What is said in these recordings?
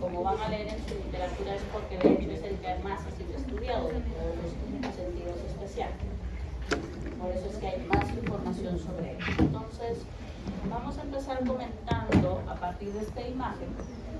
como van a leer en su literatura, es porque de hecho es el que más ha sido estudiado de todos los sentidos especiales. Por eso es que hay más información sobre él. Entonces, vamos a empezar comentando a partir de esta imagen,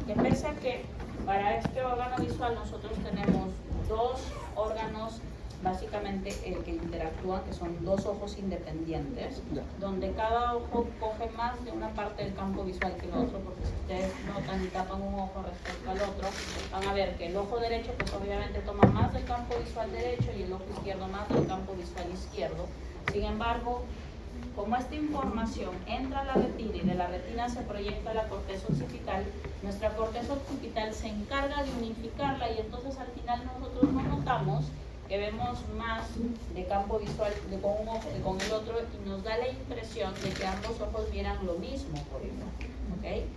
que pese a que para este órgano visual nosotros tenemos dos órganos básicamente que interactúan, que son dos ojos independientes, donde cada ojo coge más de una parte del campo visual que el otro, porque si ustedes notan y tapan un ojo respecto al otro, van a ver que el ojo derecho pues obviamente toma más del campo visual derecho y el ojo izquierdo más del campo visual izquierdo. Sin embargo, como esta información entra a la retina y de la retina se proyecta a la corteza occipital, nuestra corteza occipital se encarga de unificarla y entonces al final nosotros no notamos que vemos más de campo visual con un ojo que con el otro y nos da la impresión de que ambos ojos vieran lo mismo por igual, ¿ok?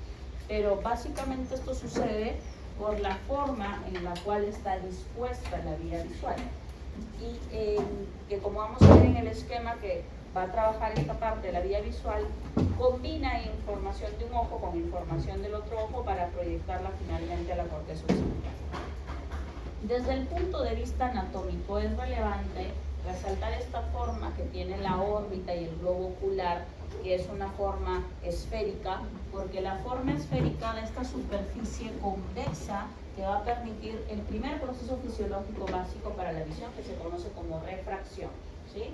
Pero básicamente esto sucede por la forma en la cual está dispuesta la vía visual y que como vamos a ver en el esquema que va a trabajar esta parte de la vía visual, combina información de un ojo con información del otro ojo para proyectarla finalmente a la corteza occipital. Desde el punto de vista anatómico es relevante resaltar esta forma que tiene la órbita y el globo ocular, que es una forma esférica, porque la forma esférica de esta superficie convexa que va a permitir el primer proceso fisiológico básico para la visión, que se conoce como refracción, ¿sí?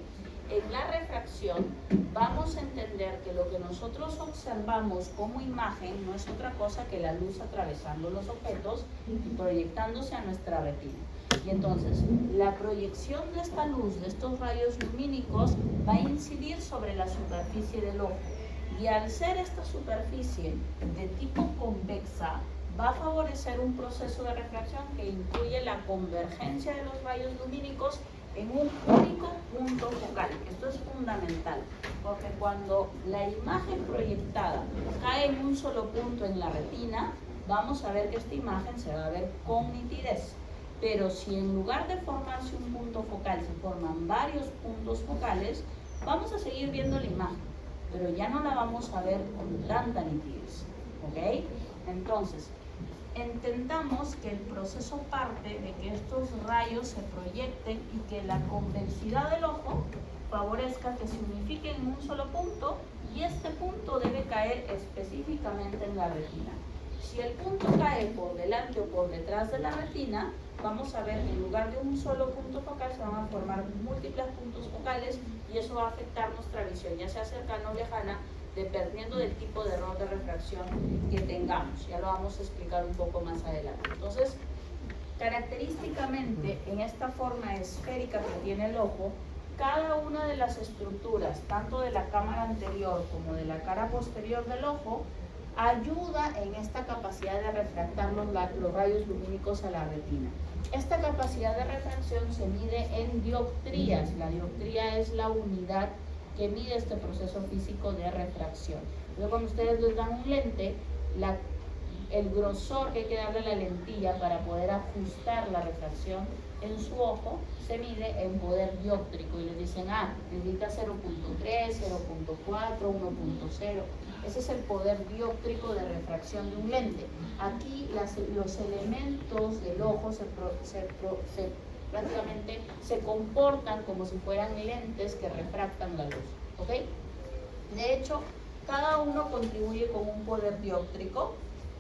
En la refracción vamos a entender que lo que nosotros observamos como imagen no es otra cosa que la luz atravesando los objetos y proyectándose a nuestra retina. Y entonces, la proyección de esta luz, de estos rayos lumínicos, va a incidir sobre la superficie del ojo. Y al ser esta superficie de tipo convexa, va a favorecer un proceso de refracción que incluye la convergencia de los rayos lumínicos en un único punto focal. Esto es fundamental, porque cuando la imagen proyectada cae en un solo punto en la retina, vamos a ver que esta imagen se va a ver con nitidez. Pero si en lugar de formarse un punto focal se forman varios puntos focales, vamos a seguir viendo la imagen, pero ya no la vamos a ver con tanta nitidez, ¿ok? Entonces, entendamos que el proceso parte de que estos rayos se proyecten y que la convexidad del ojo favorezca que se unifiquen en un solo punto y este punto debe caer específicamente en la retina. Si el punto cae por delante o por detrás de la retina, vamos a ver que en lugar de un solo punto focal se van a formar múltiples puntos focales y eso va a afectar nuestra visión, ya sea cercana o lejana, dependiendo del tipo de error de refracción que tengamos. Ya lo vamos a explicar un poco más adelante. Entonces, característicamente, en esta forma esférica que tiene el ojo, cada una de las estructuras, tanto de la cámara anterior como de la cara posterior del ojo, ayuda en esta capacidad de refractar los rayos lumínicos a la retina. Esta capacidad de refracción se mide en dioptrías. La dioptría es la unidad que mide este proceso físico de refracción. Luego, cuando ustedes les dan un lente, el grosor que hay que darle a la lentilla para poder ajustar la refracción en su ojo se mide en poder dióptrico y les dicen, necesita 0.3, 0.4, 1.0. Ese es el poder dióptrico de refracción de un lente. Aquí los elementos del ojo prácticamente se comportan como si fueran lentes que refractan la luz, ¿ok? De hecho, cada uno contribuye con un poder dióptrico,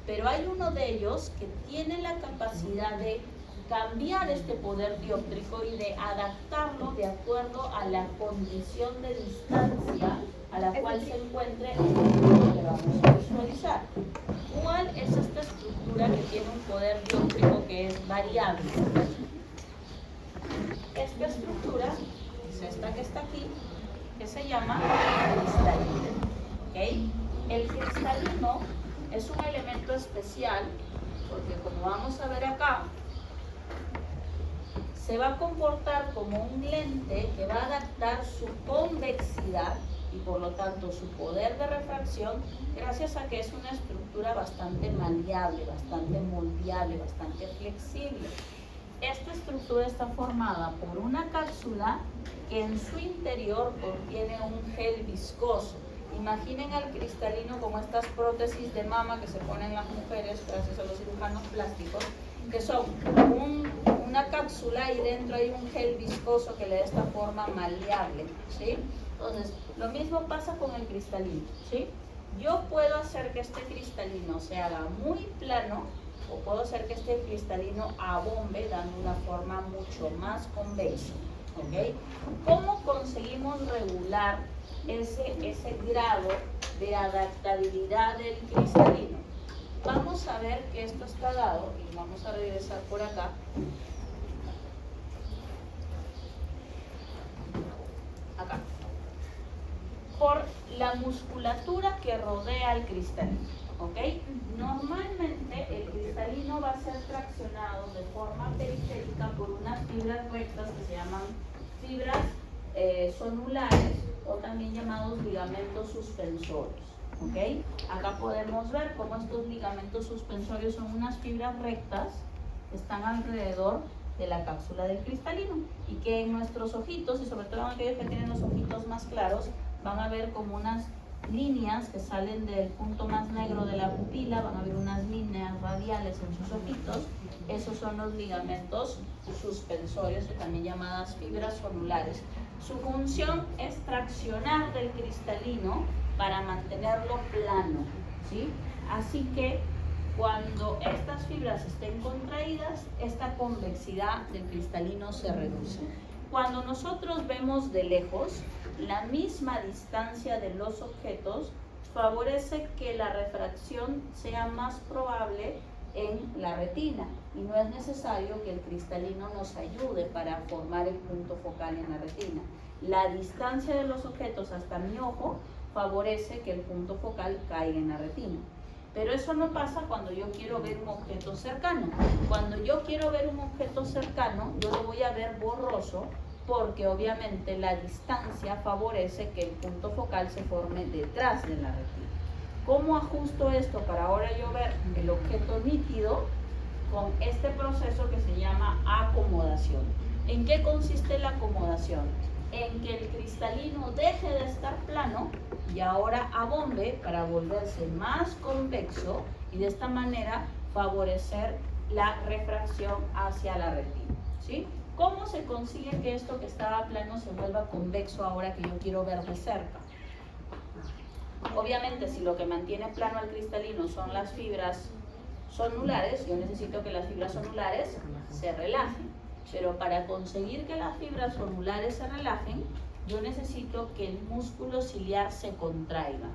pero hay uno de ellos que tiene la capacidad de cambiar este poder dióptrico y de adaptarlo de acuerdo a la condición de distancia a la cual se encuentre el punto que vamos a visualizar. ¿Cuál es esta estructura que tiene un poder dióptrico que es variable? Esta estructura es esta que está aquí, que se llama cristalino, ¿okay? El cristalino es un elemento especial porque, como vamos a ver acá, se va a comportar como un lente que va a adaptar su convexidad y por lo tanto su poder de refracción gracias a que es una estructura bastante maleable, bastante moldeable, bastante flexible. Esta estructura está formada por una cápsula que en su interior contiene un gel viscoso Imaginen al cristalino como estas prótesis de mama que se ponen las mujeres gracias a los cirujanos plásticos, que son una cápsula y dentro hay un gel viscoso que le da esta forma maleable, ¿sí? Entonces, lo mismo pasa con el cristalino, ¿sí? Yo puedo hacer que este cristalino se haga muy plano o puedo hacer que este cristalino abombe dando una forma mucho más convexa, ¿ok? ¿Cómo conseguimos regular ese grado de adaptabilidad del cristalino? Vamos a ver que esto está dado y vamos a regresar por acá. Acá. Por la musculatura que rodea al cristalino, ¿ok? Normalmente el cristalino va a ser traccionado de forma periférica por unas fibras rectas que se llaman fibras sonulares o también llamados ligamentos suspensorios, ¿ok? Acá podemos ver cómo estos ligamentos suspensorios son unas fibras rectas que están alrededor de la cápsula del cristalino y que en nuestros ojitos, y sobre todo en aquellos que tienen los ojitos más claros, van a ver como unas líneas que salen del punto más negro de la pupila, van a ver unas líneas radiales en sus ojitos. Esos son los ligamentos suspensorios, también llamadas fibras sonulares. Su función es traccionar del cristalino para mantenerlo plano, ¿sí? Así que cuando estas fibras estén contraídas, esta convexidad del cristalino se reduce. Cuando nosotros vemos de lejos, la misma distancia de los objetos favorece que la refracción sea más probable en la retina y no es necesario que el cristalino nos ayude para formar el punto focal en la retina. La distancia de los objetos hasta mi ojo favorece que el punto focal caiga en la retina. Pero eso no pasa cuando yo quiero ver un objeto cercano. Cuando yo quiero ver un objeto cercano, yo lo voy a ver borroso porque obviamente la distancia favorece que el punto focal se forme detrás de la retina. ¿Cómo ajusto esto para ahora yo ver el objeto nítido? Con este proceso que se llama acomodación. ¿En qué consiste la acomodación? En que el cristalino deje de estar plano y ahora abombe para volverse más convexo y de esta manera favorecer la refracción hacia la retina, ¿sí? ¿Cómo se consigue que esto que estaba plano se vuelva convexo ahora que yo quiero ver de cerca? Obviamente, si lo que mantiene plano al cristalino son las fibras sonulares, yo necesito que las fibras sonulares se relajen. Pero para conseguir que las fibras sonulares se relajen, yo necesito que el músculo ciliar se contraiga.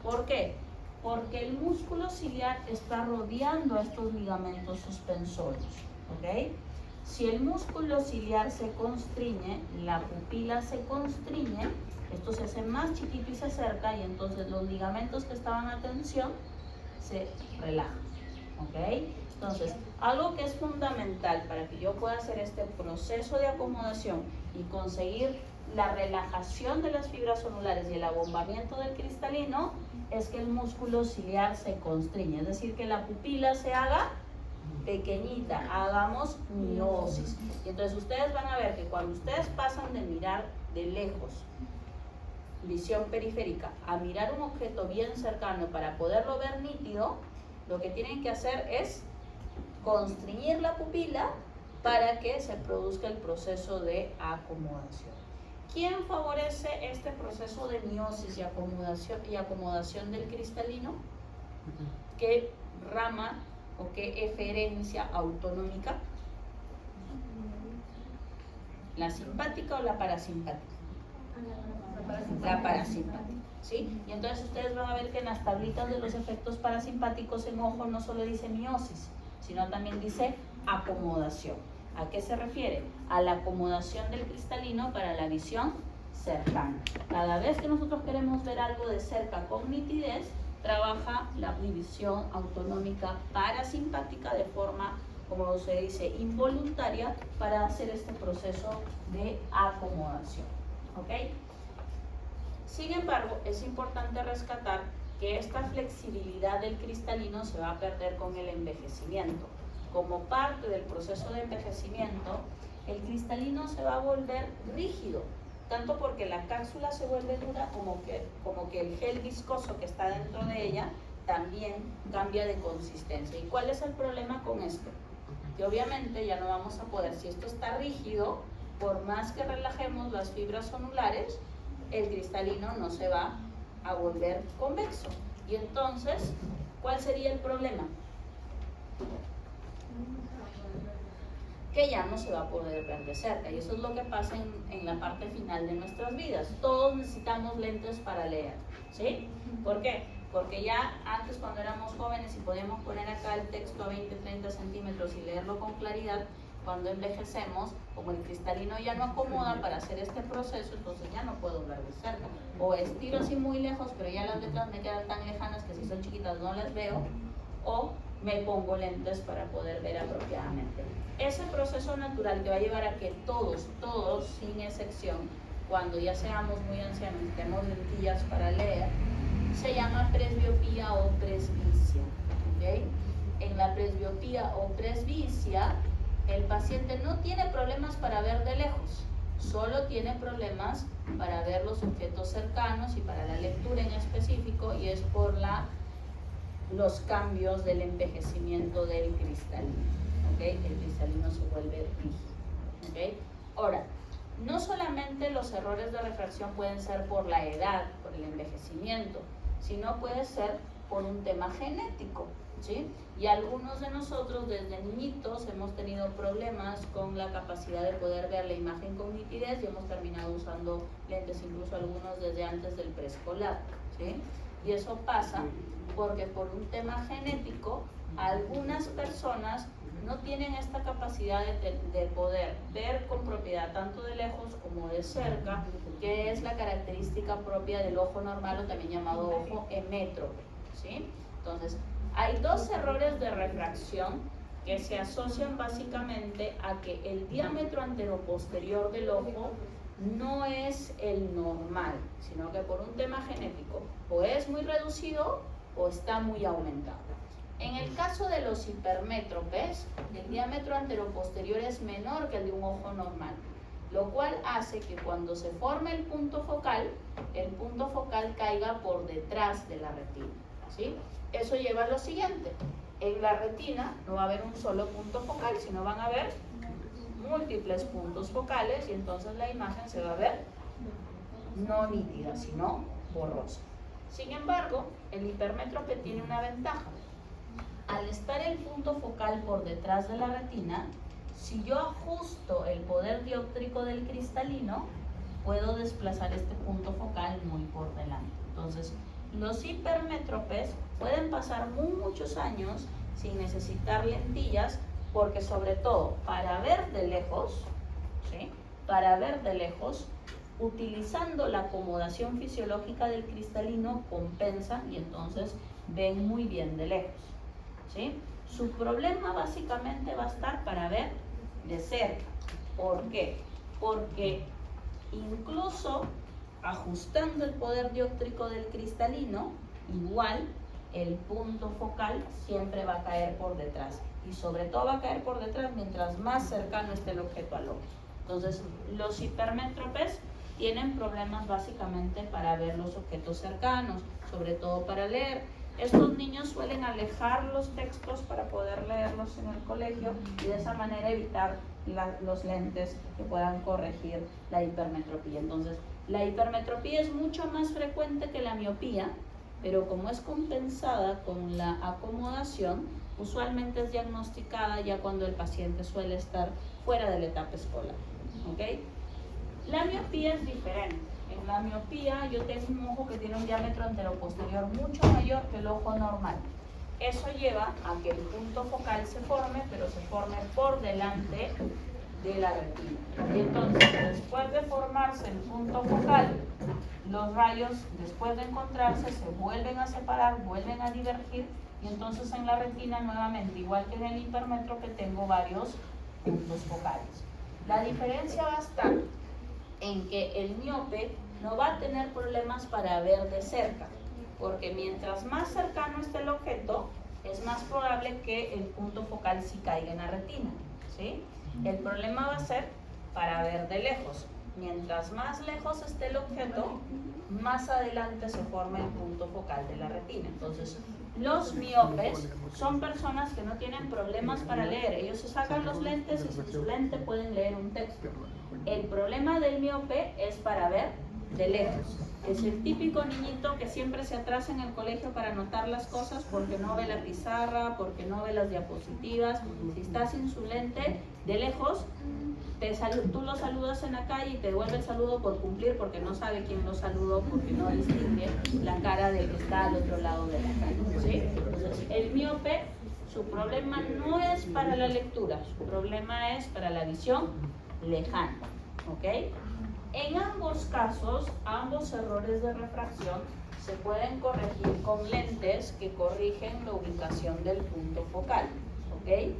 ¿Por qué? Porque el músculo ciliar está rodeando a estos ligamentos suspensorios, ¿ok? Si el músculo ciliar se constriñe, la pupila se constriñe, esto se hace más chiquito y se acerca y entonces los ligamentos que estaban a tensión se relajan, ¿ok? Entonces, algo que es fundamental para que yo pueda hacer este proceso de acomodación y conseguir la relajación de las fibras sonulares y el abombamiento del cristalino es que el músculo ciliar se constriñe, es decir, que la pupila se haga pequeñita, hagamos miosis. Y entonces ustedes van a ver que cuando ustedes pasan de mirar de lejos, visión periférica, a mirar un objeto bien cercano para poderlo ver nítido, lo que tienen que hacer es constriñir la pupila para que se produzca el proceso de acomodación. ¿Quién favorece este proceso de miosis y acomodación del cristalino? ¿Qué rama o qué eferencia autonómica? ¿La simpática o la parasimpática? La parasimpática, ¿sí? Y entonces ustedes van a ver que en las tablitas de los efectos parasimpáticos en ojo no solo dice miosis, sino también dice acomodación. ¿A qué se refiere? A la acomodación del cristalino para la visión cercana. Cada vez que nosotros queremos ver algo de cerca con nitidez, trabaja la división autonómica parasimpática de forma, como se dice, involuntaria para hacer este proceso de acomodación, ¿ok? Sin embargo, es importante rescatar que esta flexibilidad del cristalino se va a perder con el envejecimiento. Como parte del proceso de envejecimiento, el cristalino se va a volver rígido. tanto porque la cápsula se vuelve dura como que el gel viscoso que está dentro de ella también cambia de consistencia. ¿Y cuál es el problema con esto? Que obviamente ya no vamos a poder, si esto está rígido, por más que relajemos las fibras zonulares, el cristalino no se va a volver convexo. Y entonces, ¿cuál sería el problema? Que ya no se va a poder ver de cerca. Y eso es lo que pasa en la parte final de nuestras vidas. Todos necesitamos lentes para leer, ¿sí? ¿Por qué? Porque ya antes, cuando éramos jóvenes y podíamos poner acá el texto a 20, 30 centímetros y leerlo con claridad, cuando envejecemos, como el cristalino ya no acomoda para hacer este proceso, entonces ya no puedo ver de cerca. O estiro así muy lejos, pero ya las letras me quedan tan lejanas que si son chiquitas no las veo, o me pongo lentes para poder ver apropiadamente. Ese proceso natural que va a llevar a que todos, sin excepción, cuando ya seamos muy ancianos y tenemos lentillas para leer, se llama presbiopía o presbicia. ¿Okay? En la presbiopía o presbicia, el paciente no tiene problemas para ver de lejos, solo tiene problemas para ver los objetos cercanos y para la lectura en específico, y es por los cambios del envejecimiento del cristalino. ¿Okay? El cristalino se vuelve rígido. ¿Okay? Ahora, no solamente los errores de refracción pueden ser por la edad, por el envejecimiento, sino puede ser por un tema genético, ¿sí? Y algunos de nosotros desde niñitos hemos tenido problemas con la capacidad de poder ver la imagen con nitidez y hemos terminado usando lentes, incluso algunos desde antes del preescolar, ¿sí? Y eso pasa porque por un tema genético algunas personas no tienen esta capacidad de poder ver con propiedad tanto de lejos como de cerca, que es la característica propia del ojo normal, o también llamado ojo hemétrope, ¿sí? Entonces, hay dos errores de refracción que se asocian básicamente a que el diámetro anteroposterior del ojo no es el normal, sino que por un tema genético o es muy reducido o está muy aumentado. En el caso de los hipermétropes, el diámetro anteroposterior es menor que el de un ojo normal, lo cual hace que cuando se forme el punto focal caiga por detrás de la retina, ¿sí? Eso lleva a lo siguiente: en la retina no va a haber un solo punto focal, sino van a haber múltiples puntos focales, y entonces la imagen se va a ver no nítida, sino borrosa. Sin embargo, el hipermétrope tiene una ventaja. Al estar el punto focal por detrás de la retina, si yo ajusto el poder dióptrico del cristalino, puedo desplazar este punto focal muy por delante. Entonces, los hipermétropes pueden pasar muchos años sin necesitar lentillas, porque sobre todo para ver de lejos, ¿sí? Para ver de lejos, utilizando la acomodación fisiológica del cristalino, compensan y entonces ven muy bien de lejos, ¿sí? Su problema básicamente va a estar para ver de cerca. ¿Por qué? Porque incluso ajustando el poder dióptrico del cristalino, igual el punto focal siempre va a caer por detrás, y sobre todo va a caer por detrás mientras más cercano esté el objeto al ojo. Entonces, los hipermétropes tienen problemas básicamente para ver los objetos cercanos, sobre todo para leer. Estos niños suelen alejar los textos para poder leerlos en el colegio y de esa manera evitar los lentes que puedan corregir la hipermetropía. Entonces, la hipermetropía es mucho más frecuente que la miopía, pero como es compensada con la acomodación, usualmente es diagnosticada ya cuando el paciente suele estar fuera de la etapa escolar. ¿Okay? La miopía es diferente. En la miopía yo tengo un ojo que tiene un diámetro anteroposterior mucho mayor que el ojo normal. Eso lleva a que el punto focal se forme, pero se forme por delante de la retina. Y entonces, después de formarse el punto focal, los rayos, después de encontrarse, se vuelven a separar, vuelven a divergir, y entonces en la retina nuevamente, igual que en el hipermétrope, tengo varios puntos focales. La diferencia va a estar en que el miope no va a tener problemas para ver de cerca, porque mientras más cercano esté el objeto, es más probable que el punto focal sí caiga en la retina, ¿sí? El problema va a ser para ver de lejos. Mientras más lejos esté el objeto, más adelante se forma el punto focal de la retina. Entonces, los miopes son personas que no tienen problemas para leer. Ellos se sacan los lentes y sin su lente pueden leer un texto. El problema del miope es para ver de lejos. Es el típico niñito que siempre se atrasa en el colegio para anotar las cosas porque no ve la pizarra, porque no ve las diapositivas. Si está sin su lente, de lejos, tú lo saludas en la calle y te devuelve el saludo por cumplir porque no sabe quién lo saludó, porque no distingue la cara del que está al otro lado de la calle, ¿sí? Entonces, el miope, su problema no es para la lectura, su problema es para la visión lejana, ¿ok? En ambos casos, ambos errores de refracción se pueden corregir con lentes que corrigen la ubicación del punto focal, ¿ok?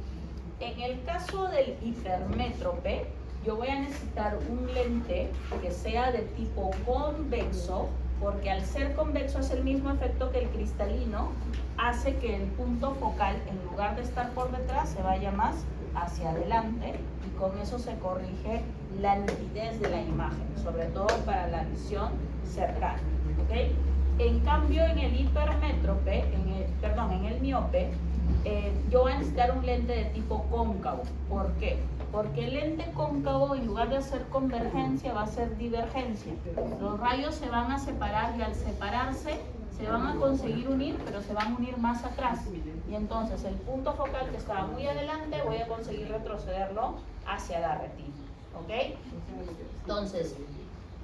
En el caso del hipermétrope, yo voy a necesitar un lente que sea de tipo convexo, porque al ser convexo hace el mismo efecto que el cristalino, hace que el punto focal, en lugar de estar por detrás, se vaya más hacia adelante, y con eso se corrige la nitidez de la imagen, sobre todo para la visión cercana, ¿ok? En cambio, en el hipermétrope, en el miope, yo voy a necesitar un lente de tipo cóncavo. ¿Por qué? Porque el lente cóncavo, en lugar de hacer convergencia, va a hacer divergencia. Los rayos se van a separar y al separarse se van a conseguir unir, pero se van a unir más atrás. Y entonces el punto focal que estaba muy adelante voy a conseguir retrocederlo hacia la retina, ¿ok? Entonces,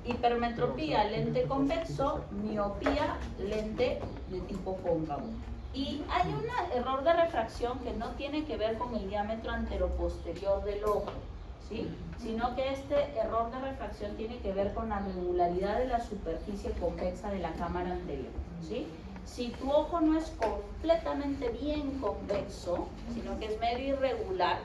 hipermetropía, lente convexo; miopía, lente de tipo cóncavo. Y hay un error de refracción que no tiene que ver con el diámetro anteroposterior del ojo, ¿sí? Sino que este error de refracción tiene que ver con la regularidad de la superficie convexa de la cámara anterior, ¿sí? Si tu ojo no es completamente bien convexo, sino que es medio irregular,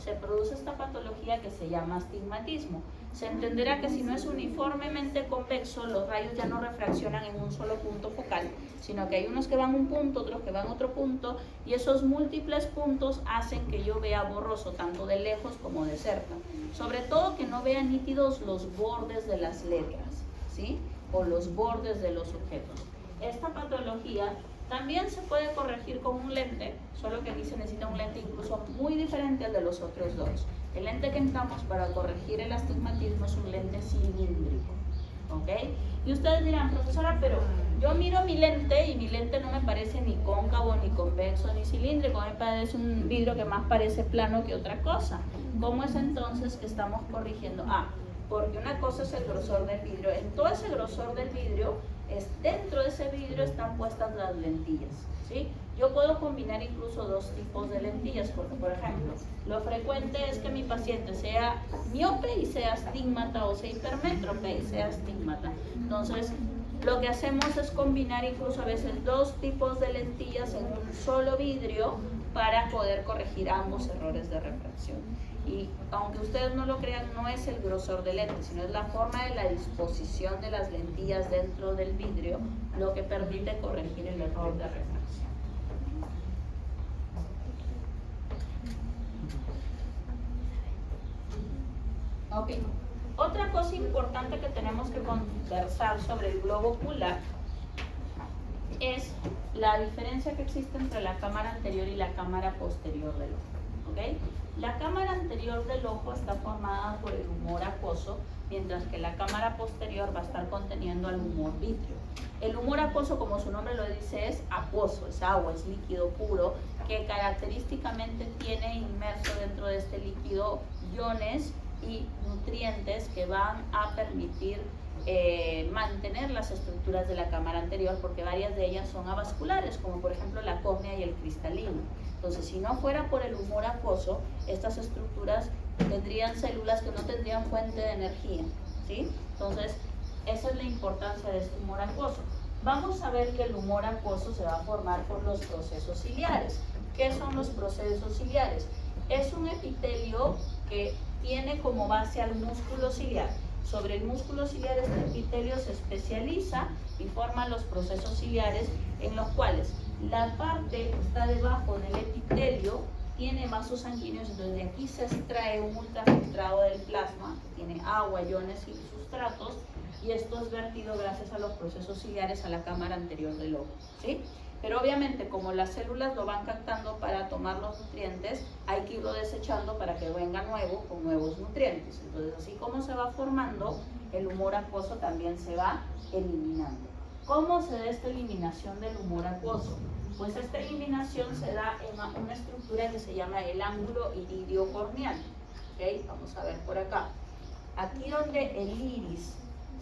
se produce esta patología que se llama astigmatismo. Se entenderá que si no es uniformemente convexo, los rayos ya no refraccionan en un solo punto focal, sino que hay unos que van un punto, otros que van otro punto, y esos múltiples puntos hacen que yo vea borroso, tanto de lejos como de cerca. Sobre todo que no vea nítidos los bordes de las letras, ¿sí? O los bordes de los objetos. Esta patología también se puede corregir con un lente, solo que aquí se necesita un lente incluso muy diferente al de los otros dos. El lente que necesitamos para corregir el astigmatismo es un lente cilíndrico, ¿ok? Y ustedes dirán, profesora, pero yo miro mi lente y mi lente no me parece ni cóncavo, ni convexo, ni cilíndrico, me parece un vidrio que más parece plano que otra cosa. ¿Cómo es entonces que estamos corrigiendo? Porque una cosa es el grosor del vidrio. En todo ese grosor del vidrio, dentro de ese vidrio están puestas las lentillas, ¿sí? Yo puedo combinar incluso dos tipos de lentillas, porque, por ejemplo, lo frecuente es que mi paciente sea miope y sea astigmata, o sea hipermétrope y sea astigmata. Entonces, lo que hacemos es combinar incluso a veces dos tipos de lentillas en un solo vidrio para poder corregir ambos errores de refracción. Y aunque ustedes no lo crean, no es el grosor del lente, sino es la forma de la disposición de las lentillas dentro del vidrio lo que permite corregir el error de refracción. Ok, otra cosa importante que tenemos que conversar sobre el globo ocular es la diferencia que existe entre la cámara anterior y la cámara posterior del ojo, ¿ok? La cámara anterior del ojo está formada por el humor acuoso, mientras que la cámara posterior va a estar conteniendo al humor vítreo. El humor acuoso, como su nombre lo dice, es acuoso, es agua, es líquido puro, que característicamente tiene inmerso dentro de este líquido iones y nutrientes que van a permitir mantener las estructuras de la cámara anterior, porque varias de ellas son avasculares, como por ejemplo la córnea y el cristalino. Entonces, si no fuera por el humor acuoso, estas estructuras tendrían células que no tendrían fuente de energía, ¿sí? Entonces, esa es la importancia de este humor acuoso. Vamos a ver que el humor acuoso se va a formar por los procesos ciliares. ¿Qué son los procesos ciliares? Es un epitelio que tiene como base al músculo ciliar. Sobre el músculo ciliar este epitelio se especializa y forma los procesos ciliares, en los cuales la parte que está debajo del epitelio tiene vasos sanguíneos, entonces de aquí se extrae un ultrafiltrado del plasma, que tiene agua, iones y sustratos, y esto es vertido gracias a los procesos ciliares a la cámara anterior del ojo, ¿sí? Pero obviamente, como las células lo van captando para tomar los nutrientes, hay que irlo desechando para que venga nuevo con nuevos nutrientes. Entonces, así como se va formando, el humor acuoso también se va eliminando. ¿Cómo se da esta eliminación del humor acuoso? Pues esta eliminación se da en una estructura que se llama el ángulo iridio corneal. ¿Okay? Vamos a ver por acá. Aquí donde el iris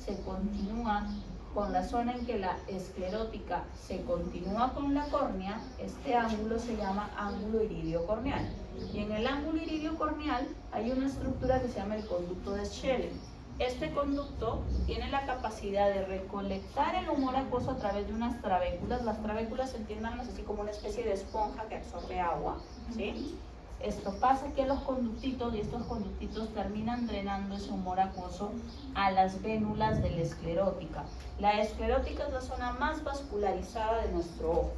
se continúa con la zona en que la esclerótica se continúa con la córnea, este ángulo se llama ángulo iridio corneal. Y en el ángulo iridio corneal hay una estructura que se llama el conducto de Schelling. Este conducto tiene la capacidad de recolectar el humor acuoso a través de unas trabéculas. Las trabéculas, entiéndanlas así como una especie de esponja que absorbe agua, ¿sí? Esto pasa aquí a los conductitos y estos conductitos terminan drenando ese humor acuoso a las vénulas de la esclerótica. La esclerótica es la zona más vascularizada de nuestro ojo,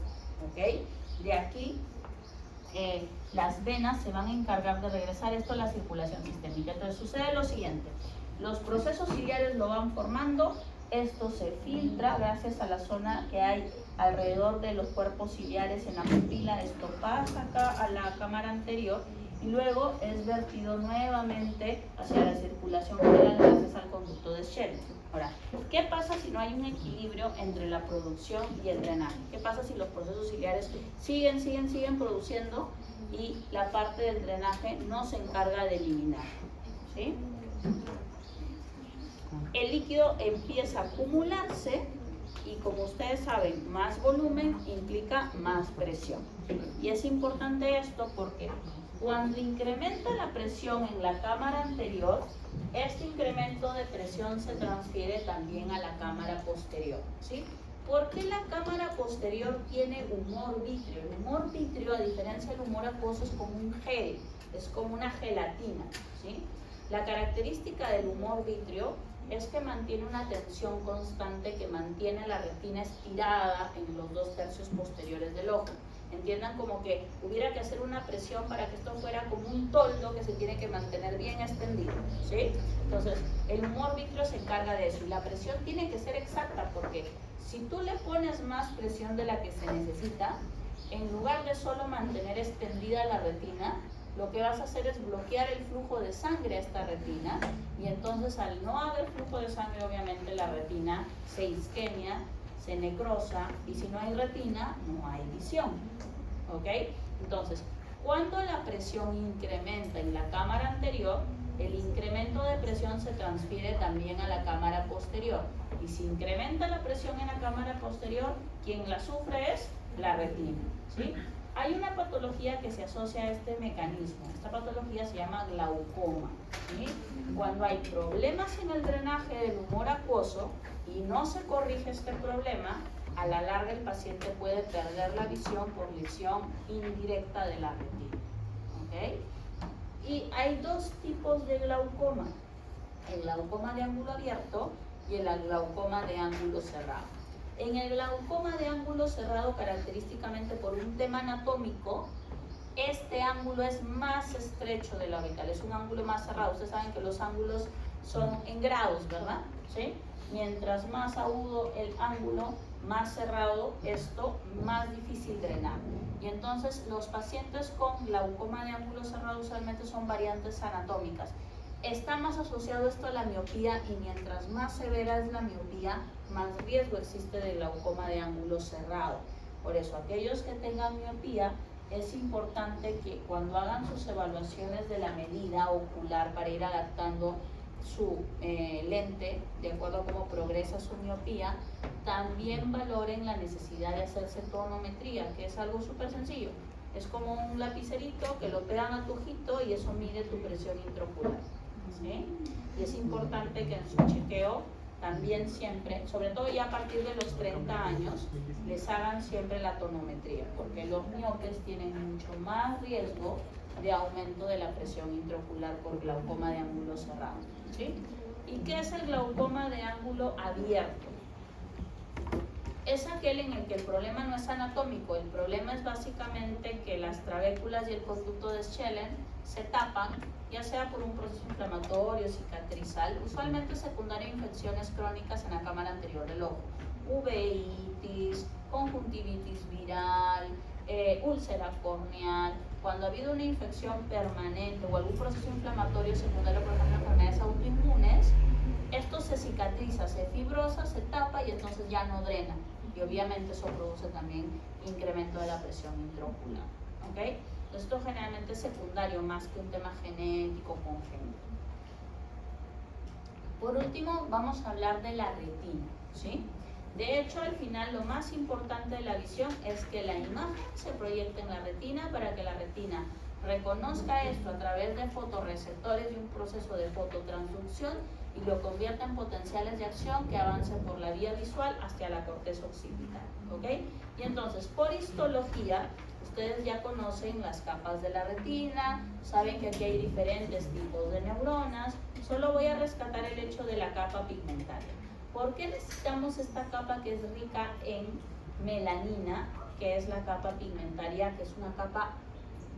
¿ok? De aquí las venas se van a encargar de regresar esto a la circulación sistémica. Entonces sucede lo siguiente, los procesos ciliares lo van formando, esto se filtra gracias a la zona que hay alrededor de los cuerpos ciliares en la pupila, esto pasa acá a la cámara anterior y luego es vertido nuevamente hacia la circulación general gracias al conducto de Schelling. Ahora, ¿qué pasa si no hay un equilibrio entre la producción y el drenaje? ¿Qué pasa si los procesos ciliares siguen produciendo y la parte del drenaje no se encarga de eliminar? ¿Sí? El líquido empieza a acumularse y, como ustedes saben, más volumen implica más presión. Y es importante esto porque cuando incrementa la presión en la cámara anterior, este incremento de presión se transfiere también a la cámara posterior, ¿sí? ¿Por qué la cámara posterior tiene humor vítreo? El humor vítreo, a diferencia del humor acuoso, es como un gel, es como una gelatina, ¿sí? La característica del humor vítreo es que mantiene una tensión constante que mantiene la retina estirada en los 2/3 posteriores del ojo. Entiendan como que hubiera que hacer una presión para que esto fuera como un toldo que se tiene que mantener bien extendido, ¿sí? Entonces, el humor vítreo se encarga de eso y la presión tiene que ser exacta porque si tú le pones más presión de la que se necesita, en lugar de solo mantener extendida la retina, lo que vas a hacer es bloquear el flujo de sangre a esta retina y entonces al no haber flujo de sangre, obviamente la retina se isquemia, se necrosa y si no hay retina, no hay visión, ¿ok? Entonces, cuando la presión incrementa en la cámara anterior, el incremento de presión se transfiere también a la cámara posterior y si incrementa la presión en la cámara posterior, quien la sufre es la retina, ¿sí? Hay una patología que se asocia a este mecanismo. Esta patología se llama glaucoma, ¿sí? Cuando hay problemas en el drenaje del humor acuoso y no se corrige este problema, a la larga el paciente puede perder la visión por lesión indirecta de la retina, ¿ok? Y hay dos tipos de glaucoma, el glaucoma de ángulo abierto y el glaucoma de ángulo cerrado. En el glaucoma de ángulo cerrado, característicamente por un tema anatómico, este ángulo es más estrecho del orbital, es un ángulo más cerrado. Ustedes saben que los ángulos son en grados, ¿verdad? ¿Sí? Mientras más agudo el ángulo, más cerrado esto, más difícil drenar. Y entonces los pacientes con glaucoma de ángulo cerrado usualmente son variantes anatómicas. Está más asociado esto a la miopía y mientras más severa es la miopía, más riesgo existe de glaucoma de ángulo cerrado. Por eso, aquellos que tengan miopía, es importante que cuando hagan sus evaluaciones de la medida ocular para ir adaptando su lente de acuerdo a cómo progresa su miopía, también valoren la necesidad de hacerse tonometría, que es algo súper sencillo. Es como un lapicerito que lo pegan a tu ojito y eso mide tu presión intraocular, ¿sí? Y es importante que en su chequeo también siempre, sobre todo ya a partir de los 30 años, les hagan siempre la tonometría, porque los miopes tienen mucho más riesgo de aumento de la presión intraocular por glaucoma de ángulo cerrado, ¿sí? ¿Y qué es el glaucoma de ángulo abierto? es aquel en el que el problema no es anatómico, el problema es básicamente que las trabéculas y el conducto de Schelling se tapan, ya sea por un proceso inflamatorio, cicatrizal, usualmente secundario a infecciones crónicas en la cámara anterior del ojo, uveitis, conjuntivitis viral, úlcera corneal. Cuando ha habido una infección permanente o algún proceso inflamatorio secundario, por ejemplo, enfermedades autoinmunes, esto se cicatriza, se fibrosa, se tapa y entonces ya no drena. Y obviamente eso produce también incremento de la presión intraocular. ¿Okay? Esto generalmente es secundario más que un tema genético congénito. Por último, vamos a hablar de la retina, ¿sí? De hecho, al final lo más importante de la visión es que la imagen se proyecte en la retina para que la retina reconozca esto a través de fotorreceptores y un proceso de fototransducción y lo convierta en potenciales de acción que avancen por la vía visual hacia la corteza occipital, ¿ok? Y entonces, por histología, ustedes ya conocen las capas de la retina, saben que aquí hay diferentes tipos de neuronas. Solo voy a rescatar el hecho de la capa pigmentaria. ¿Por qué necesitamos esta capa que es rica en melanina, que es la capa pigmentaria, que es una capa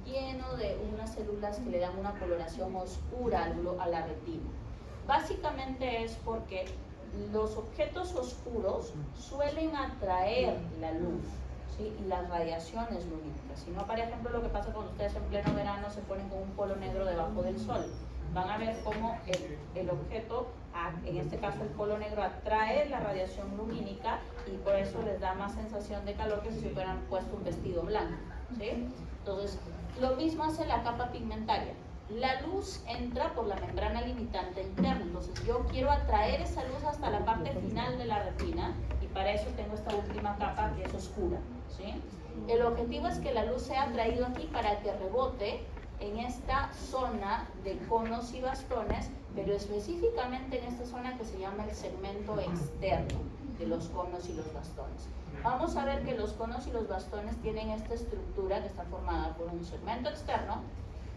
lleno de unas células que le dan una coloración oscura a la retina? Básicamente es porque los objetos oscuros suelen atraer la luz, ¿sí? Y las radiaciones lumínicas. Si no, por ejemplo, lo que pasa cuando ustedes en pleno verano se ponen con un polo negro debajo del sol, van a ver cómo el objeto, en este caso el polo negro, atrae la radiación lumínica y por eso les da más sensación de calor que si se hubieran puesto un vestido blanco, ¿sí? Entonces, lo mismo hace la capa pigmentaria. La luz entra por la membrana limitante interna, entonces yo quiero atraer esa luz hasta la parte final de la retina y para eso tengo esta última capa que es oscura, ¿sí? El objetivo es que la luz sea atraída aquí para que rebote en esta zona de conos y bastones, pero específicamente en esta zona que se llama el segmento externo de los conos y los bastones. Vamos a ver que los conos y los bastones tienen esta estructura que está formada por un segmento externo.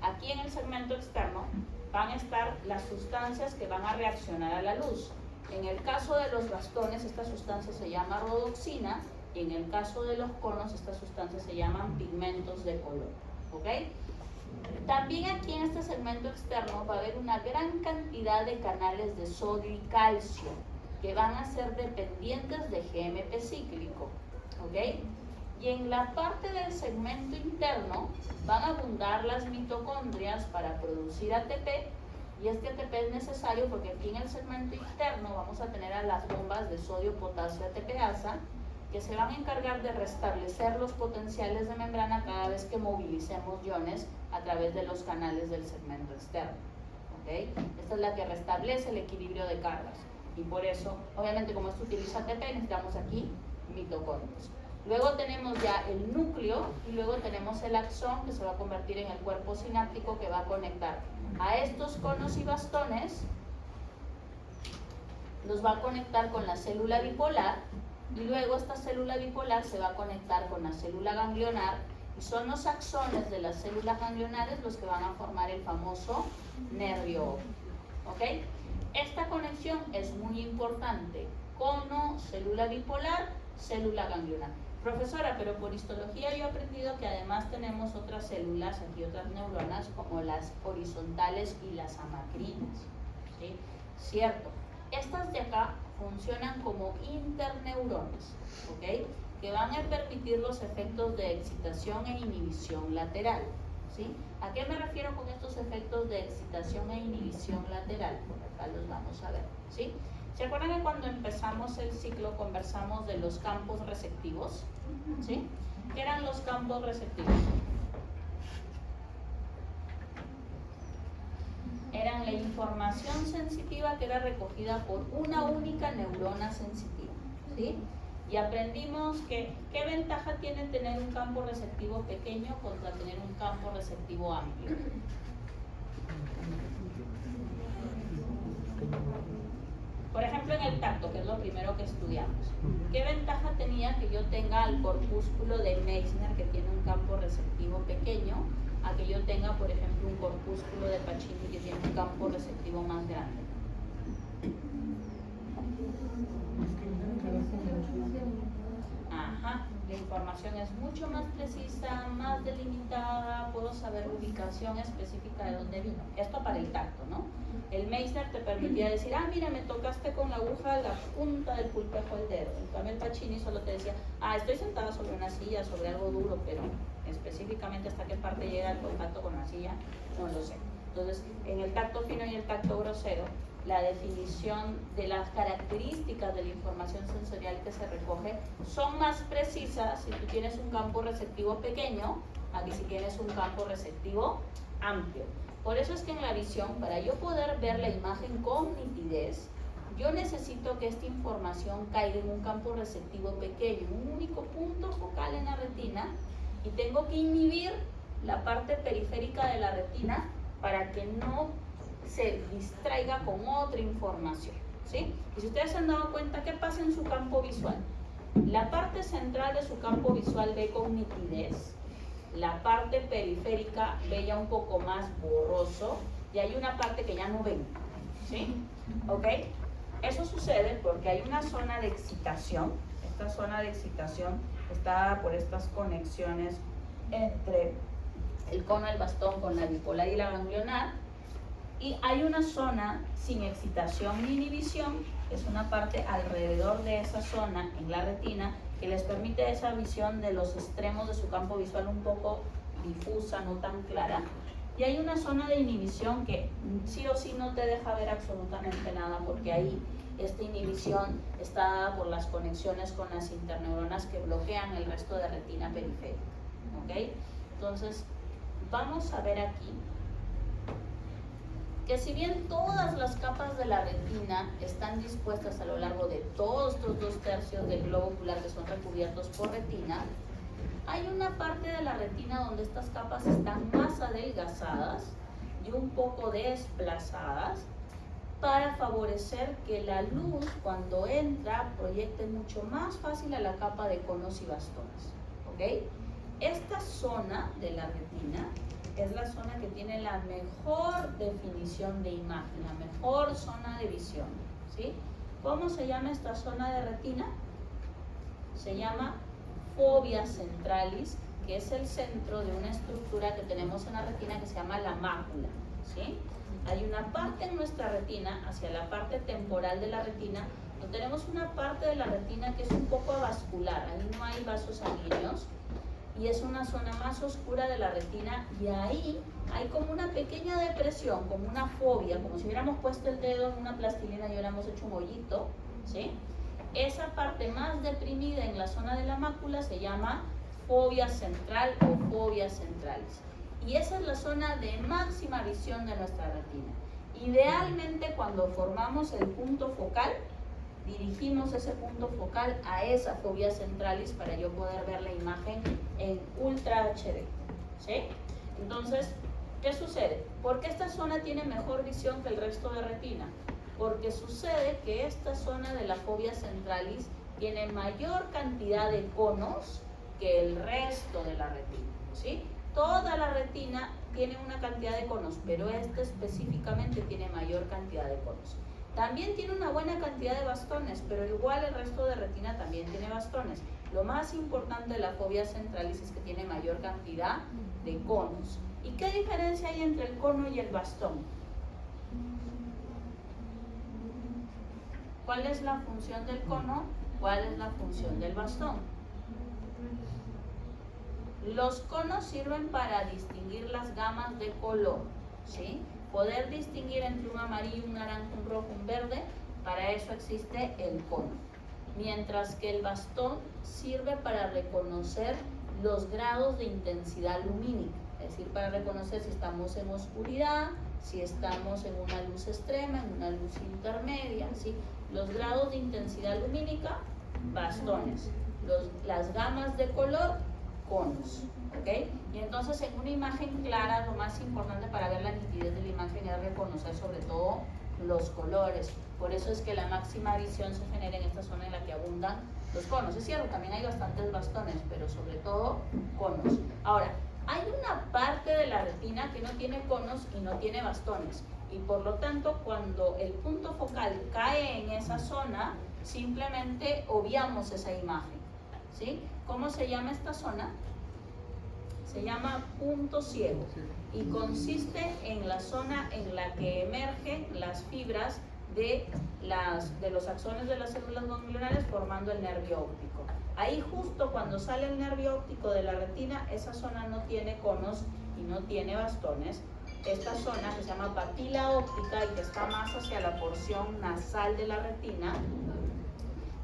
Aquí en el segmento externo van a estar las sustancias que van a reaccionar a la luz. En el caso de los bastones, esta sustancia se llama rodoxina y en el caso de los conos, estas sustancias se llaman pigmentos de color. ¿Ok? También aquí en este segmento externo va a haber una gran cantidad de canales de sodio y calcio que van a ser dependientes de GMP cíclico, ¿ok? Y en la parte del segmento interno van a abundar las mitocondrias para producir ATP y este ATP es necesario porque aquí en el segmento interno vamos a tener a las bombas de sodio, potasio, ATPasa que se van a encargar de restablecer los potenciales de membrana cada vez que movilicemos iones a través de los canales del segmento externo. ¿Okay? Esta es la que restablece el equilibrio de cargas y por eso, obviamente como esto utiliza ATP, necesitamos aquí mitocondrias. Luego tenemos ya el núcleo y luego tenemos el axón que se va a convertir en el cuerpo sináptico que va a conectar a estos conos y bastones, los va a conectar con la célula bipolar y luego esta célula bipolar se va a conectar con la célula ganglionar y son los axones de las células ganglionares los que van a formar el famoso nervio óptico. ¿Ok? Esta conexión es muy importante, cono, célula bipolar, célula ganglionar. Profesora, pero por histología yo he aprendido que además tenemos otras células, aquí otras neuronas, como las horizontales y las amacrinas, ¿sí? Cierto. Estas de acá funcionan como interneurones, ¿ok? Que van a permitir los efectos de excitación e inhibición lateral, ¿sí? ¿A qué me refiero con estos efectos de excitación e inhibición lateral? Por acá los vamos a ver, ¿sí? ¿Se acuerdan que cuando empezamos el ciclo conversamos de los campos receptivos? ¿Sí? ¿Qué eran los campos receptivos? Eran la información sensitiva que era recogida por una única neurona sensitiva, ¿sí? Y aprendimos que qué ventaja tiene tener un campo receptivo pequeño contra tener un campo receptivo amplio. Por ejemplo, en el tacto, que es lo primero que estudiamos. ¿Qué ventaja tenía que yo tenga el corpúsculo de Meissner, que tiene un campo receptivo pequeño, a que yo tenga, por ejemplo, un corpúsculo de Pacini, que tiene un campo receptivo más grande? Ajá, la información es mucho más precisa, más delimitada, puedo saber la ubicación específica de dónde vino. Esto para el tacto, ¿no? El Meissner te permitía decir, ah, mira, me tocaste con la aguja la punta del pulpejo del dedo. En cambio el Pacini solo te decía, ah, estoy sentada sobre una silla, sobre algo duro, pero específicamente hasta qué parte llega el contacto con la silla, no lo sé. Entonces, en el tacto fino y el tacto grosero, la definición de las características de la información sensorial que se recoge son más precisas si tú tienes un campo receptivo pequeño a que si tienes un campo receptivo amplio. Por eso es que en la visión, para yo poder ver la imagen con nitidez, yo necesito que esta información caiga en un campo receptivo pequeño, en un único punto focal en la retina, y tengo que inhibir la parte periférica de la retina para que no se distraiga con otra información, ¿sí? Y si ustedes se han dado cuenta, ¿qué pasa en su campo visual? La parte central de su campo visual ve con nitidez, la parte periférica ve ya un poco más borroso y hay una parte que ya no ven, ¿sí? ¿Ok? Eso sucede porque hay una zona de excitación. Esta zona de excitación está por estas conexiones entre el cono del bastón con la bipolar y la ganglionar. Y hay una zona sin excitación ni inhibición, que es una parte alrededor de esa zona en la retina, que les permite esa visión de los extremos de su campo visual un poco difusa, no tan clara. Y hay una zona de inhibición que sí o sí no te deja ver absolutamente nada, porque ahí esta inhibición está dada por las conexiones con las interneuronas que bloquean el resto de retina periférica. ¿Ok? Entonces, vamos a ver aquí que si bien todas las capas de la retina están dispuestas a lo largo de todos estos 2/3 del globo ocular que son recubiertos por retina, hay una parte de la retina donde estas capas están más adelgazadas y un poco desplazadas para favorecer que la luz cuando entra proyecte mucho más fácil a la capa de conos y bastones. ¿Ok? Esta zona de la retina es la zona que tiene la mejor definición de imagen, la mejor zona de visión, ¿sí? ¿Cómo se llama esta zona de retina? Se llama fovea centralis, que es el centro de una estructura que tenemos en la retina que se llama la mácula, ¿sí? Hay una parte en nuestra retina, hacia la parte temporal de la retina, donde tenemos una parte de la retina que es un poco avascular, ahí no hay vasos sanguíneos, y es una zona más oscura de la retina, y ahí hay como una pequeña depresión, como una fovea, como si hubiéramos puesto el dedo en una plastilina y hubiéramos hecho un hoyito, ¿sí? Esa parte más deprimida en la zona de la mácula se llama fovea central o fovea centralis, y esa es la zona de máxima visión de nuestra retina. Idealmente, cuando formamos el punto focal, dirigimos ese punto focal a esa fovea centralis para yo poder ver la imagen en Ultra HD, ¿sí? Entonces, ¿qué sucede? ¿Por qué esta zona tiene mejor visión que el resto de retina? Porque sucede que esta zona de la fovea centralis tiene mayor cantidad de conos que el resto de la retina, ¿sí? Toda la retina tiene una cantidad de conos, pero esta específicamente tiene mayor cantidad de conos. También tiene una buena cantidad de bastones, pero igual el resto de retina también tiene bastones. Lo más importante de la fovea centralis es que tiene mayor cantidad de conos. ¿Y qué diferencia hay entre el cono y el bastón? ¿Cuál es la función del cono? ¿Cuál es la función del bastón? Los conos sirven para distinguir las gamas de color, ¿sí? Poder distinguir entre un amarillo, un naranja, un rojo, un verde, para eso existe el cono. Mientras que el bastón sirve para reconocer los grados de intensidad lumínica, es decir, para reconocer si estamos en oscuridad, si estamos en una luz extrema, en una luz intermedia, ¿sí? Los grados de intensidad lumínica, bastones. Las gamas de color, conos, ¿ok? Y entonces en una imagen clara lo más importante para ver la nitidez de la imagen es reconocer sobre todo los colores. Por eso es que la máxima visión se genera en esta zona en la que abundan los conos. Es cierto, también hay bastantes bastones, pero sobre todo conos. Ahora, hay una parte de la retina que no tiene conos y no tiene bastones, y por lo tanto cuando el punto focal cae en esa zona simplemente obviamos esa imagen, ¿sí? ¿Cómo se llama esta zona? Se llama punto ciego y consiste en la zona en la que emergen las fibras de los axones de las células ganglionares formando el nervio óptico. Ahí justo cuando sale el nervio óptico de la retina, esa zona no tiene conos y no tiene bastones. Esta zona que se llama papila óptica y que está más hacia la porción nasal de la retina,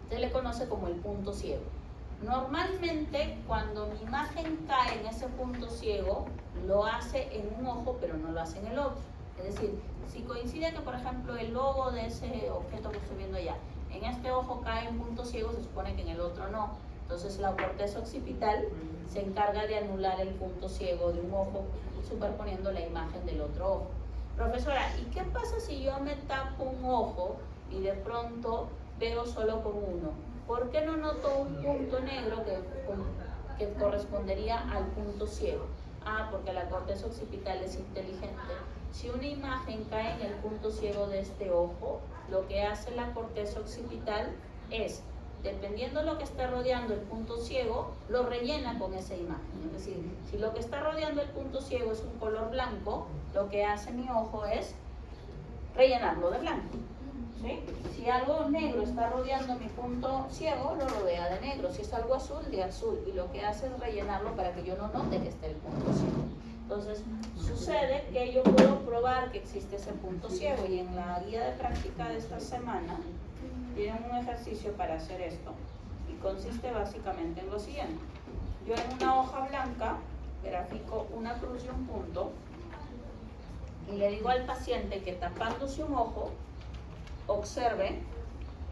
se le conoce como el punto ciego. Normalmente cuando mi imagen cae en ese punto ciego, lo hace en un ojo pero no lo hace en el otro. Es decir, si coincide que por ejemplo el logo de ese objeto que estoy viendo allá, en este ojo cae en punto ciego, se supone que en el otro no. Entonces la corteza occipital se encarga de anular el punto ciego de un ojo superponiendo la imagen del otro ojo. Profesora, ¿y qué pasa si yo me tapo un ojo y de pronto veo solo con uno? ¿Por qué no noto un punto negro que correspondería al punto ciego? Porque la corteza occipital es inteligente. Si una imagen cae en el punto ciego de este ojo, lo que hace la corteza occipital es, dependiendo de lo que esté rodeando el punto ciego, lo rellena con esa imagen. Es decir, si lo que está rodeando el punto ciego es un color blanco, lo que hace mi ojo es rellenarlo de blanco. ¿Sí? Si algo negro está rodeando mi punto ciego, lo rodea de negro. Si es algo azul, de azul. Y lo que hace es rellenarlo para que yo no note que esté el punto ciego. Entonces, sucede que yo puedo probar que existe ese punto ciego. Y en la guía de práctica de esta semana, tienen un ejercicio para hacer esto. Y consiste básicamente en lo siguiente. Yo en una hoja blanca grafico una cruz y un punto. Y le digo al paciente que tapándose un ojo, observe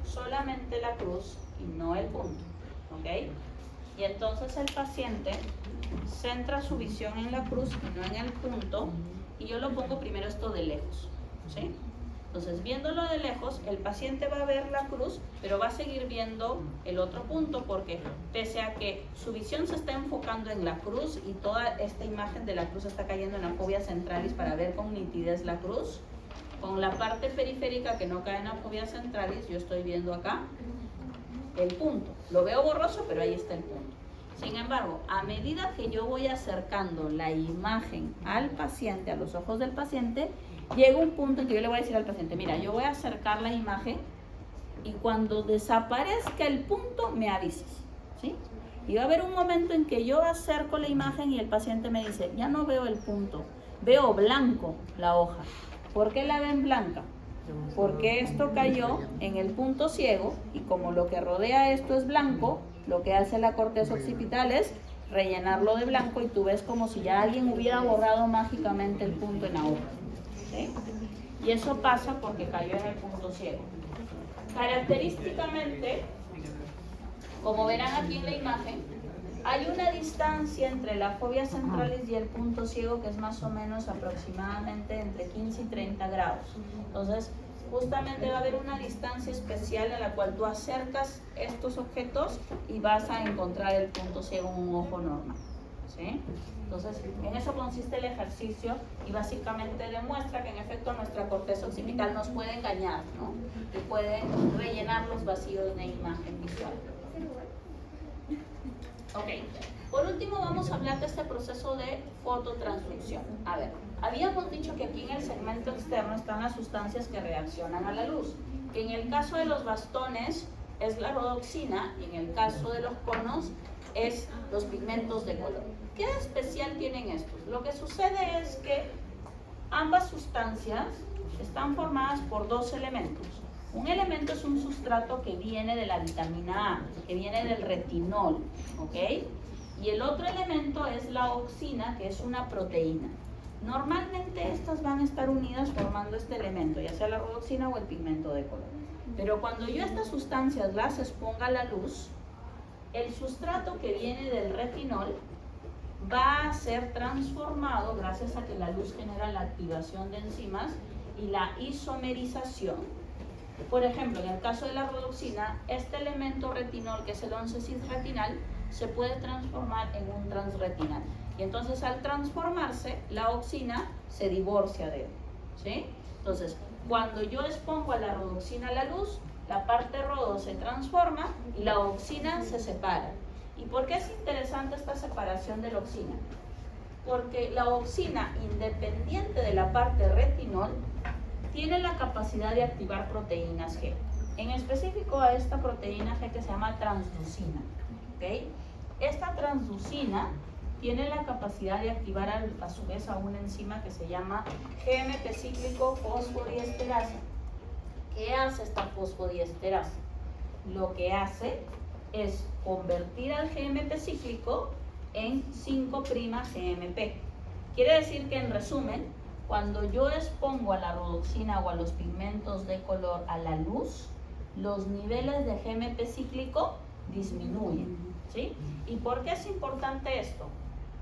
solamente la cruz y no el punto, ¿ok? Y entonces el paciente centra su visión en la cruz y no en el punto, y yo lo pongo primero esto de lejos, ¿sí? Entonces, viéndolo de lejos, el paciente va a ver la cruz, pero va a seguir viendo el otro punto, porque pese a que su visión se está enfocando en la cruz y toda esta imagen de la cruz está cayendo en la fobia centralis para ver con nitidez la cruz, con la parte periférica que no cae en la fobia centralis, yo estoy viendo acá el punto. Lo veo borroso, pero ahí está el punto. Sin embargo, a medida que yo voy acercando la imagen al paciente, a los ojos del paciente, llega un punto en que yo le voy a decir al paciente, mira, yo voy a acercar la imagen y cuando desaparezca el punto, me avisas, ¿sí? Y va a haber un momento en que yo acerco la imagen y el paciente me dice, ya no veo el punto, veo blanco la hoja. ¿Por qué la ven blanca? Porque esto cayó en el punto ciego y como lo que rodea esto es blanco, lo que hace la corteza occipital es rellenarlo de blanco y tú ves como si ya alguien hubiera borrado mágicamente el punto en la hoja, ¿sí? Y eso pasa porque cayó en el punto ciego. Característicamente, como verán aquí en la imagen, hay una distancia entre la fobia centralis y el punto ciego que es más o menos aproximadamente entre 15 y 30 grados. Entonces, justamente va a haber una distancia especial a la cual tú acercas estos objetos y vas a encontrar el punto ciego en un ojo normal, ¿sí? Entonces, en eso consiste el ejercicio y básicamente demuestra que en efecto nuestra corteza occipital nos puede engañar, ¿no? Y puede rellenar los vacíos de imagen visual. Ok, por último vamos a hablar de este proceso de fototransducción. A ver, habíamos dicho que aquí en el segmento externo están las sustancias que reaccionan a la luz, que en el caso de los bastones es la rodoxina y en el caso de los conos es los pigmentos de color. ¿Qué de especial tienen estos? Lo que sucede es que ambas sustancias están formadas por dos elementos. Un elemento es un sustrato que viene de la vitamina A, que viene del retinol, ¿ok? Y el otro elemento es la oxina, que es una proteína. Normalmente estas van a estar unidas formando este elemento, ya sea la rodoxina o el pigmento de color. Pero cuando yo estas sustancias las exponga a la luz, el sustrato que viene del retinol va a ser transformado gracias a que la luz genera la activación de enzimas y la isomerización. Por ejemplo, en el caso de la rodoxina, este elemento retinol, que es el 11-cis-retinal, se puede transformar en un transretinal. Y entonces al transformarse, la oxina se divorcia de él, ¿sí? Entonces, cuando yo expongo a la rodoxina a la luz, la parte rodo se transforma y la oxina se separa. ¿Y por qué es interesante esta separación de la oxina? Porque la oxina, independiente de la parte retinol, tiene la capacidad de activar proteínas G. En específico a esta proteína G que se llama transducina. ¿Okay? Esta transducina tiene la capacidad de activar a su vez a una enzima que se llama GMP cíclico fosfodiesterasa. ¿Qué hace esta fosfodiesterasa? Lo que hace es convertir al GMP cíclico en 5'-GMP. Quiere decir que, en resumen, cuando yo expongo a la rodoxina o a los pigmentos de color a la luz, los niveles de GMP cíclico disminuyen, ¿sí? ¿Y por qué es importante esto?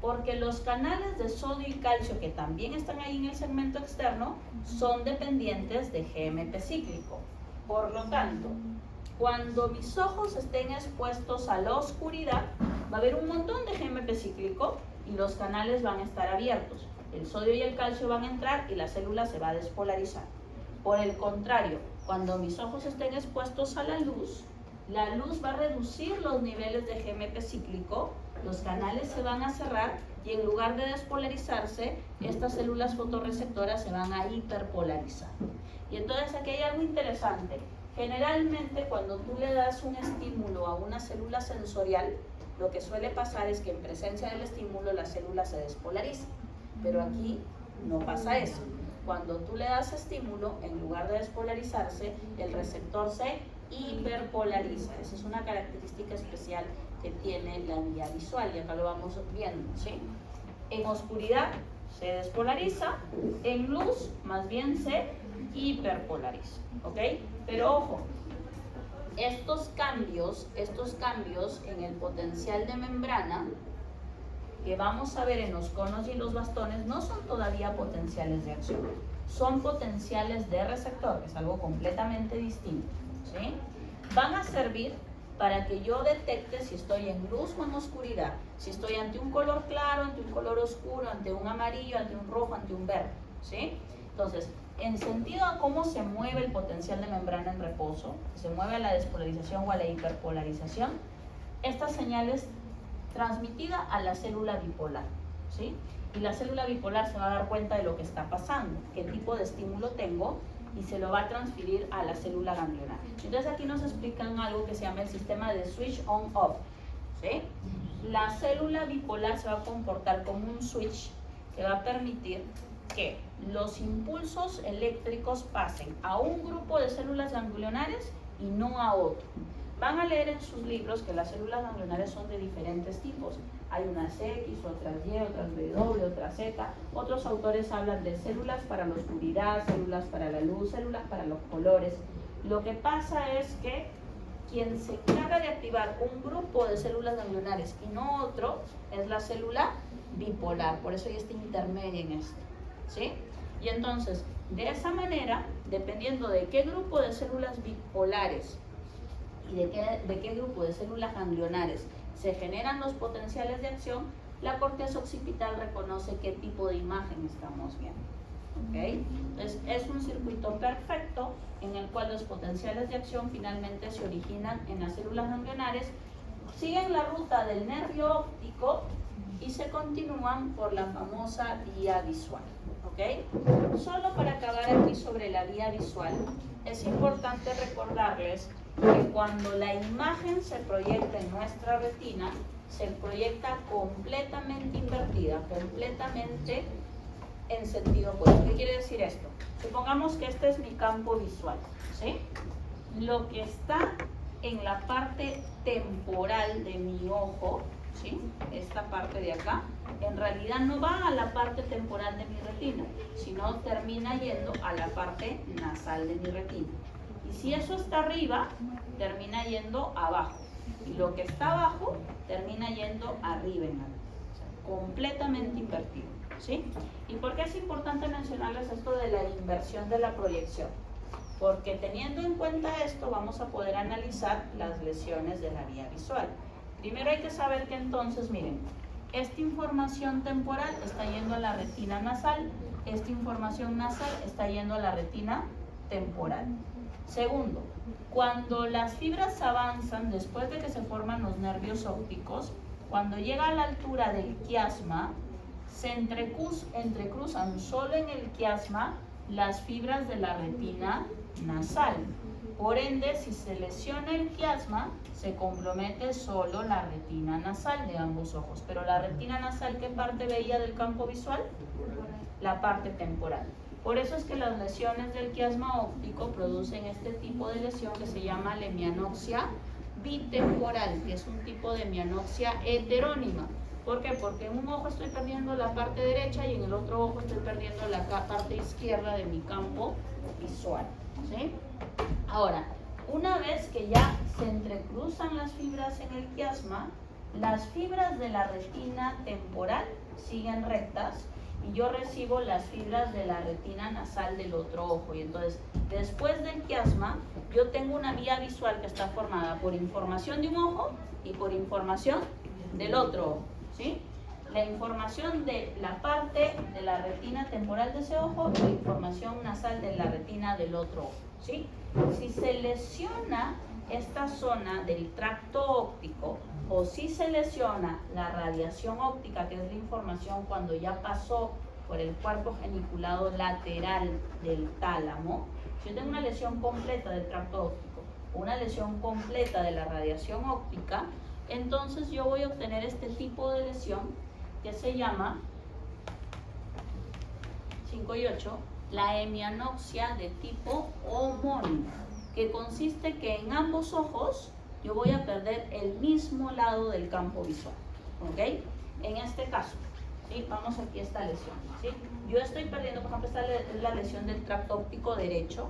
Porque los canales de sodio y calcio, que también están ahí en el segmento externo, son dependientes de GMP cíclico. Por lo tanto, cuando mis ojos estén expuestos a la oscuridad, va a haber un montón de GMP cíclico y los canales van a estar abiertos. El sodio y el calcio van a entrar y la célula se va a despolarizar. Por el contrario, cuando mis ojos estén expuestos a la luz va a reducir los niveles de GMP cíclico, los canales se van a cerrar y en lugar de despolarizarse, estas células fotorreceptoras se van a hiperpolarizar. Y entonces aquí hay algo interesante. Generalmente cuando tú le das un estímulo a una célula sensorial, lo que suele pasar es que en presencia del estímulo la célula se despolariza. Pero aquí no pasa eso. Cuando tú le das estímulo, en lugar de despolarizarse, el receptor se hiperpolariza. Esa es una característica especial que tiene la vía visual y acá lo vamos viendo, ¿sí? En oscuridad se despolariza, en luz más bien se hiperpolariza, ¿ok? Pero ojo, estos cambios en el potencial de membrana que vamos a ver en los conos y los bastones no son todavía potenciales de acción, son potenciales de receptor, que es algo completamente distinto, ¿sí? Van a servir para que yo detecte si estoy en luz o en oscuridad, si estoy ante un color claro, ante un color oscuro, ante un amarillo, ante un rojo, ante un verde, ¿sí? Entonces, en sentido a cómo se mueve el potencial de membrana en reposo, se mueve a la despolarización o a la hiperpolarización, esta señal es transmitida a la célula bipolar, ¿sí? Y la célula bipolar se va a dar cuenta de lo que está pasando, qué tipo de estímulo tengo, y se lo va a transferir a la célula ganglionar. Entonces aquí nos explican algo que se llama el sistema de switch on-off, ¿sí? La célula bipolar se va a comportar como un switch que va a permitir que los impulsos eléctricos pasen a un grupo de células ganglionares y no a otro. Van a leer en sus libros que las células ganglionares son de diferentes tipos. Hay unas X, otras Y, otras W, otras Z. Otros autores hablan de células para la oscuridad, células para la luz, células para los colores. Lo que pasa es que quien se encarga de activar un grupo de células ganglionares y no otro es la célula bipolar. Por eso hay este intermedio en esto, ¿sí? Y entonces, de esa manera, dependiendo de qué grupo de células bipolares y de qué grupo de células ganglionares se generan los potenciales de acción, la corteza occipital reconoce qué tipo de imagen estamos viendo, ¿ok? Entonces, es un circuito perfecto en el cual los potenciales de acción finalmente se originan en las células ganglionares, siguen la ruta del nervio óptico y se continúan por la famosa vía visual, ¿ok? Solo para acabar aquí sobre la vía visual, es importante recordarles que cuando la imagen se proyecta en nuestra retina, se proyecta completamente invertida, completamente en sentido opuesto. ¿Qué quiere decir esto? Supongamos que este es mi campo visual, ¿sí? Lo que está en la parte temporal de mi ojo, ¿sí? Esta parte de acá, en realidad no va a la parte temporal de mi retina, sino termina yendo a la parte nasal de mi retina. Y si eso está arriba, termina yendo abajo. Y lo que está abajo, termina yendo arriba en la retina. O sea, completamente invertido, ¿sí? ¿Y por qué es importante mencionarles esto de la inversión de la proyección? Porque teniendo en cuenta esto, vamos a poder analizar las lesiones de la vía visual. Primero hay que saber que entonces, miren, esta información temporal está yendo a la retina nasal, esta información nasal está yendo a la retina temporal. Segundo, cuando las fibras avanzan después de que se forman los nervios ópticos, cuando llega a la altura del quiasma, se entrecruzan solo en el quiasma las fibras de la retina nasal. Por ende, si se lesiona el quiasma, se compromete solo la retina nasal de ambos ojos. Pero la retina nasal, ¿qué parte veía del campo visual? La parte temporal. Por eso es que las lesiones del quiasma óptico producen este tipo de lesión que se llama hemianopsia bitemporal, que es un tipo de hemianopsia heterónima. ¿Por qué? Porque en un ojo estoy perdiendo la parte derecha y en el otro ojo estoy perdiendo la parte izquierda de mi campo visual, ¿sí? Ahora, una vez que ya se entrecruzan las fibras en el quiasma, las fibras de la retina temporal siguen rectas y yo recibo las fibras de la retina nasal del otro ojo. Y entonces, después del quiasma, yo tengo una vía visual que está formada por información de un ojo y por información del otro ojo, ¿sí? La información de la parte de la retina temporal de ese ojo y la información nasal de la retina del otro ojo, ¿sí? Si se lesiona esta zona del tracto óptico o si se lesiona la radiación óptica, que es la información cuando ya pasó por el cuerpo geniculado lateral del tálamo, si yo tengo una lesión completa del tracto óptico o una lesión completa de la radiación óptica, entonces yo voy a obtener este tipo de lesión que se llama 5 y 8, la hemianopsia de tipo homónimo, que consiste que en ambos ojos yo voy a perder el mismo lado del campo visual, ¿ok? En este caso, ¿sí? Vamos aquí a esta lesión, ¿sí? Yo estoy perdiendo, por ejemplo, esta es la lesión del tracto óptico derecho.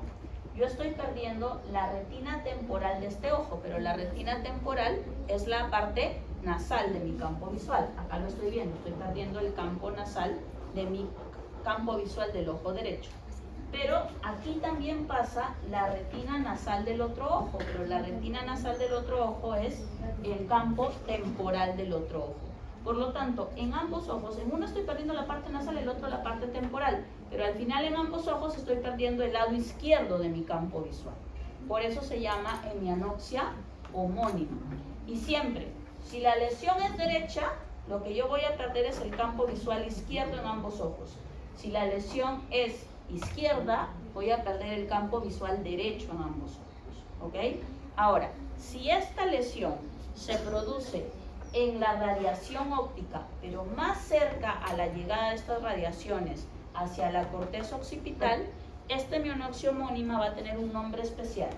Yo estoy perdiendo la retina temporal de este ojo, pero la retina temporal es la parte nasal de mi campo visual. Acá lo estoy viendo, estoy perdiendo el campo nasal de mi campo visual del ojo derecho. Pero aquí también pasa la retina nasal del otro ojo, pero la retina nasal del otro ojo es el campo temporal del otro ojo. Por lo tanto, en ambos ojos, en uno estoy perdiendo la parte nasal, el otro la parte temporal, pero al final en ambos ojos estoy perdiendo el lado izquierdo de mi campo visual. Por eso se llama hemianopsia homónima. Y siempre, si la lesión es derecha, lo que yo voy a perder es el campo visual izquierdo en ambos ojos. Si la lesión es izquierda, voy a perder el campo visual derecho en ambos ojos, ¿ok? Ahora, si esta lesión se produce en la radiación óptica, pero más cerca a la llegada de estas radiaciones hacia la corteza occipital, esta hemianopsia homónima va a tener un nombre especial.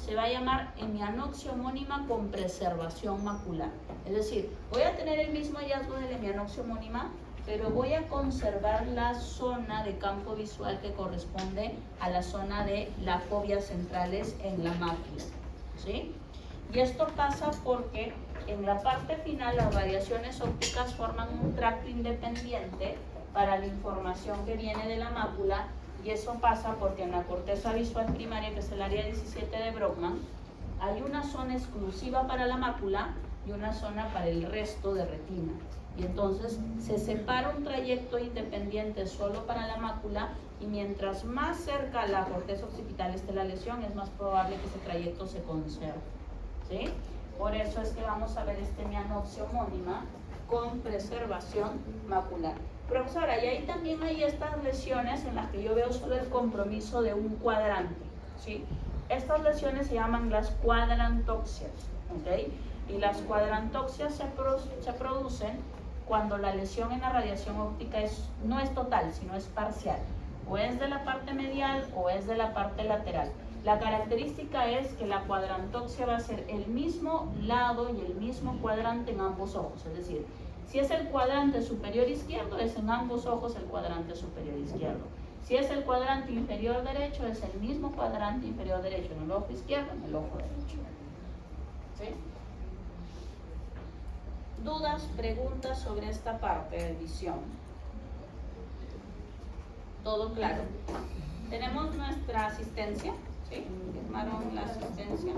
Se va a llamar hemianopsia homónima con preservación macular. Es decir, voy a tener el mismo hallazgo de la hemianopsia homónima, pero voy a conservar la zona de campo visual que corresponde a la zona de las fobias centrales en la mácula, ¿sí? Y esto pasa porque en la parte final las radiaciones ópticas forman un tracto independiente para la información que viene de la mácula, y eso pasa porque en la corteza visual primaria, que es el área 17 de Brodmann, hay una zona exclusiva para la mácula y una zona para el resto de retina. Y entonces se separa un trayecto independiente solo para la mácula, y mientras más cerca a la corteza occipital esté la lesión, es más probable que ese trayecto se conserve, ¿sí? Por eso es que vamos a ver esta hemianopsia homónima con preservación macular. Profesora, y ahí también hay estas lesiones en las que yo veo solo el compromiso de un cuadrante, ¿sí? Estas lesiones se llaman las cuadrantoxias, ¿ok? Y las cuadrantoxias se producen cuando la lesión en la radiación óptica no es total, sino es parcial. O es de la parte medial o es de la parte lateral. La característica es que la cuadrantoxia va a ser el mismo lado y el mismo cuadrante en ambos ojos. Es decir, si es el cuadrante superior izquierdo, es en ambos ojos el cuadrante superior izquierdo. Si es el cuadrante inferior derecho, es el mismo cuadrante inferior derecho en el ojo izquierdo, en el ojo derecho. ¿Sí? ¿Dudas, preguntas sobre esta parte de visión? ¿Todo claro? Tenemos nuestra asistencia, ¿sí? Firmaron la asistencia.